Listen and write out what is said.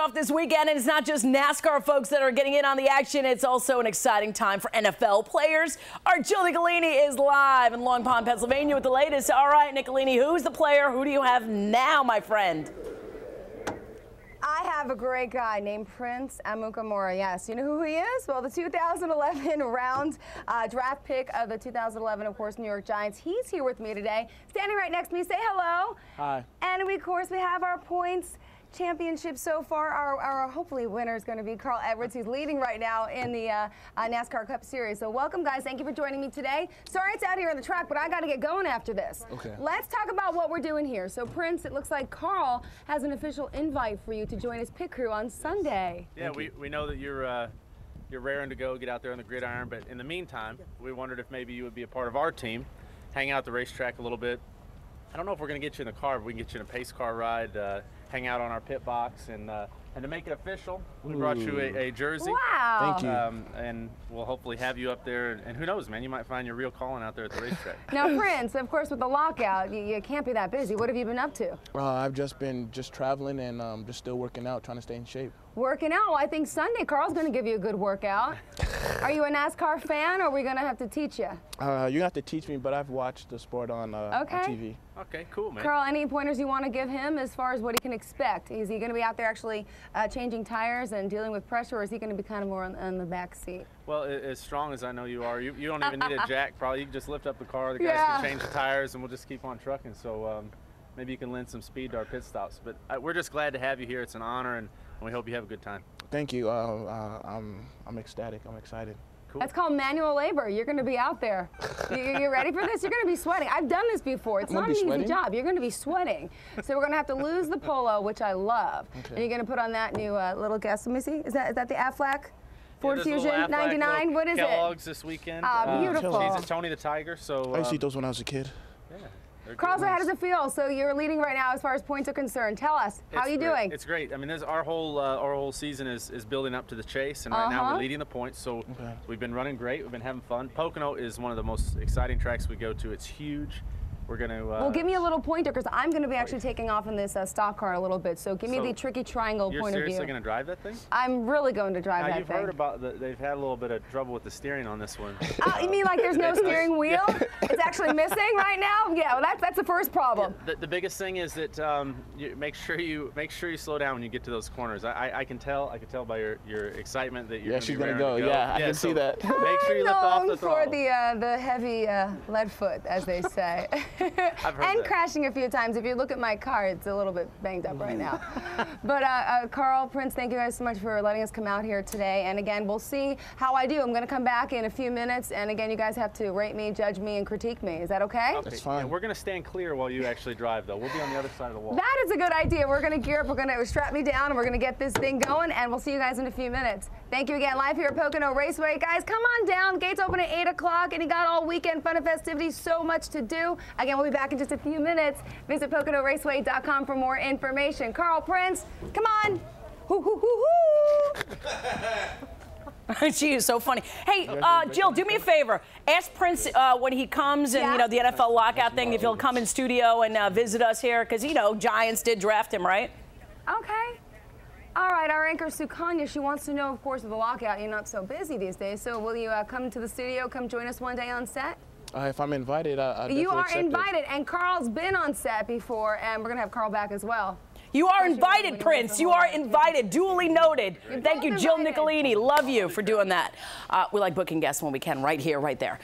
off this weekend, and it's not just NASCAR folks that are getting in on the action. It's also an exciting time for NFL players. Our Jill Nicolini is live in Long Pond, Pennsylvania with the latest. All right, Nicolini, who's the player? Who do you have now, my friend? I have a great guy named Prince Amukamara. Yes, you know who he is? Well, the 2011 round draft pick of the 2011, of course, New York Giants. He's here with me today. Standing right next to me, say hello. Hi. And of course, we have our points championship so far. Our hopefully winner is going to be Carl Edwards, who's leading right now in the NASCAR Cup Series. So welcome, guys. Thank you for joining me today. Sorry it's out here on the track, but I got to get going after this. Okay. Let's talk about what we're doing here. So, Prince, it looks like Carl has an official invite for you to join his pit crew on Sunday. Yeah, we know that you're raring to go, get out there on the gridiron, but in the meantime, we wondered if maybe you would be a part of our team, hang out at the racetrack a little bit. I don't know if we're going to get you in the car, but we can get you in a pace car ride, hang out on our pit box, and to make it official, we brought you a jersey. Wow. Thank you. And we'll hopefully have you up there, and who knows, man, you might find your real calling out there at the racetrack. Now, Prince, of course, with the lockout, you can't be that busy. What have you been up to? I've just been traveling and just still working out, trying to stay in shape. Working out? Well, I think Sunday Carl's going to give you a good workout. Are you a NASCAR fan, or are we going to have to teach you? You're going to have to teach me, but I've watched the sport on TV. Okay, cool, man. Carl, any pointers you want to give him as far as what he can expect? Is he going to be out there actually changing tires and dealing with pressure, or is he going to be kind of more on the back seat? Well, as strong as I know you are, you don't even need a jack, probably. You can just lift up the car, the guys can change the tires, and we'll just keep on trucking. So maybe you can lend some speed to our pit stops. But we're just glad to have you here. It's an honor, and we hope you have a good time. Thank you. I'm ecstatic. I'm excited. Cool. That's called manual labor. You're going to be out there. You ready for this? You're going to be sweating. I've done this before. It's not an easy job. You're going to be sweating. So we're going to have to lose the polo, which I love. Okay. And you're going to put on that new little guest. Let me see. Is that the Aflac? Ford Fusion 99? What is Kellogg's this weekend. Beautiful. She's at Tony the Tiger. So I used to eat those when I was a kid. Yeah. Carl, so how does it feel? So you're leading right now as far as points are concerned. Tell us, how are you doing? It's great. I mean, our whole season is building up to the chase, and right now we're leading the points. So we've been running great. We've been having fun. Pocono is one of the most exciting tracks we go to. It's huge. We're going to... well, give me a little pointer, because I'm going to be actually taking off in this stock car a little bit. So give me the tricky triangle point of view. You're seriously going to drive that thing? I'm really going to drive that thing. You've heard about they've had a little bit of trouble with the steering on this one. You mean like there's no steering wheel? It's actually missing right now? Yeah, well, that's the first problem. Yeah, the biggest thing is that you make sure you slow down when you get to those corners. I can tell by your excitement that you're she's going to go. Yeah, I can see that. Make sure you lift off the throttle. For the heavy lead foot, as they say. I've heard and crashing a few times. If you look at my car, it's a little bit banged up right now. But Carl, Prince, thank you guys so much for letting us come out here today. And again, we'll see how I do. I'm going to come back in a few minutes. And again, you guys have to rate me, judge me, and critique me. Is that okay? That's fine. Yeah, we're going to stand clear while you actually drive, though. We'll be on the other side of the wall. That is a good idea. We're going to gear up. We're going to strap me down, and we're going to get this thing going. And we'll see you guys in a few minutes. Thank you again. Live here at Pocono Raceway. Guys, come on down. Gates open at 8 o'clock. And you got all weekend fun and festivities. So much to do. Again, we'll be back in just a few minutes. Visit PoconoRaceway.com for more information. Carl, Prince, come on. Hoo, hoo, hoo, hoo. She is so funny. Hey, Jill, do me a favor. Ask Prince when he comes and, you know, the NFL lockout thing, if he'll come in studio and visit us here, because, you know, Giants did draft him, right? Okay. All right, our anchor, Sukanya, she wants to know, of course, with the lockout, you're not so busy these days, so will you come to the studio, come join us one day on set? If I'm invited, I'll definitely You are accept invited, it. and Carl's been on set before, and we're going to have Carl back as well. You are invited, Prince. You are invited. Duly noted. Thank you, Jill Nicolini. Love you for doing that. We like booking guests when we can, right here, right there.